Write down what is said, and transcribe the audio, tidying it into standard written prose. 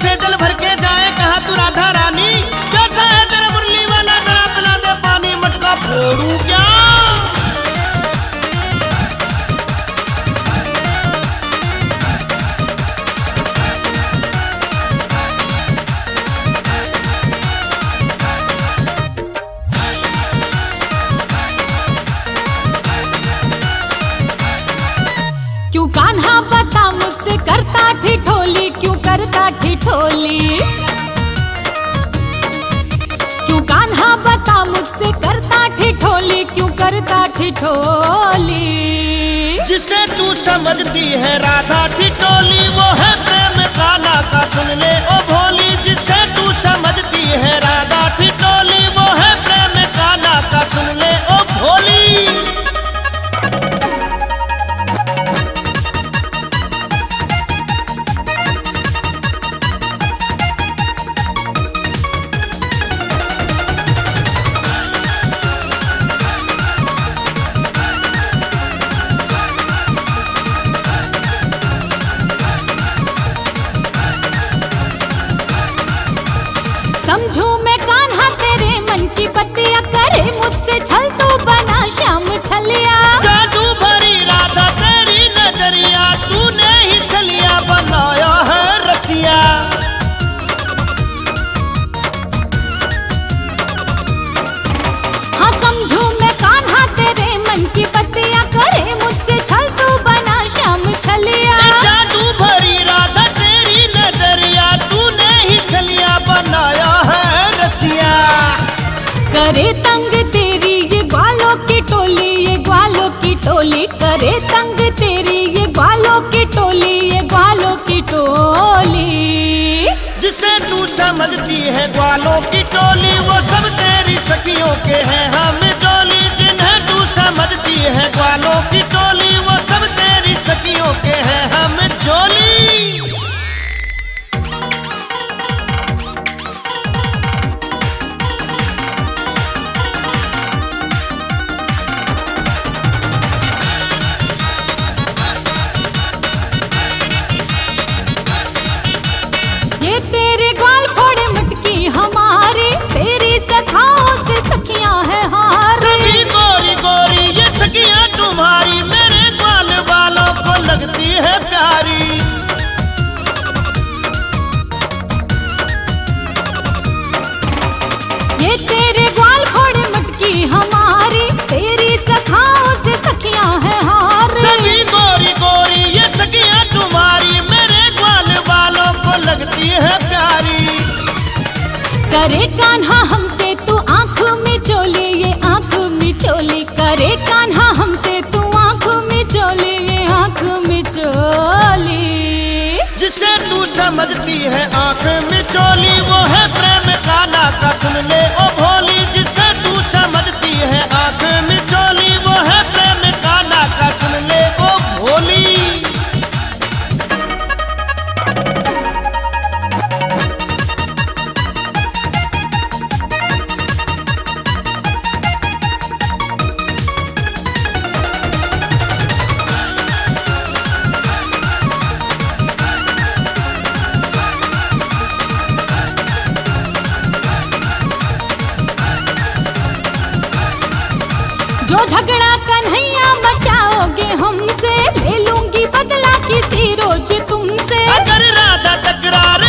से जल भर के जाए, कहा तू राधा रानी कैसा है तेरा मुरली वाला, जरा पिला दे पानी, मटका फोड़ू क्या। क्यों कान्हा बता मुझसे करता ठिठोली, क्यों करता ठिठोली, क्यों कान्हा बता मुझसे करता ठिठोली, क्यों करता ठिठोली। जिसे तू समझती है राधा ठिठोली, वो है प्रेम कान्हा का, सुन ले ओ भोली। जिसे तू समझती है राधा ठिठोली, वो है प्रेम कान्हा का, सुन ले ओ भोली। समझू मैं कान्हा तेरे मन की बत्तियां, करे मुझसे छल तो बना श्याम छलिया। जादू भरी राधा तेरी नजरिया, तूने ही छलिया बनाया है रसिया। हाँ समझू मैं कान्हा तेरे मन की बत्तियां, करे मुझसे छल तो बना श्याम छलिया। जादू भरी राधा तेरी नजरिया, तूने ही छलिया बनाया है रसिया। करे तंग तेरी ये ग्वालों की टोली, ये ग्वालों की टोली, करे तंग तेरी ये ग्वालों की टोली, ये ग्वालों की टोली। जिसे तू समझती है ग्वालों की टोली, वो सब तेरी सखियों के हैं हम जोली। जिन्हें तू समझती है ग्वालों की टोली, वो सब तेरी सखियों के हैं हम जोली। ये तेरे ग्वाल फोड़े मटकी हमारी, तेरी सखाओं से सखियां हैं हारी। सभी गोरी गोरी ये सखियां तुम्हारी, मेरे ग्वाल वालों को लगती है प्यारी। ये तेरे ग्वाल फोड़े मटकी हमारी, तेरी सखाओं से सखियां हैं हारी। सभी गोरी गोरी ये सखियां तुम्हारी, मेरे ग्वाल वालों को लगती है प्यारी। करे कान्हा हमसे तू आंख में चोली, ये आंख में चोली, करे कान्हा हमसे तू आंख में चोली, ये आंख में चोली। जिसे तू समझती है आंख में चोली, वो है प्रेम कान्हा का, सुन ले ओ भोली। जिसे तू समझती है आंख में चोली, वो है प्रेम कान्हा का, सुन ले ओ भोली। जो झगड़ा कन्हैया बचाओगे हमसे, ले लूंगी बदला किसी रोज तुमसे। अगर राधा तकरार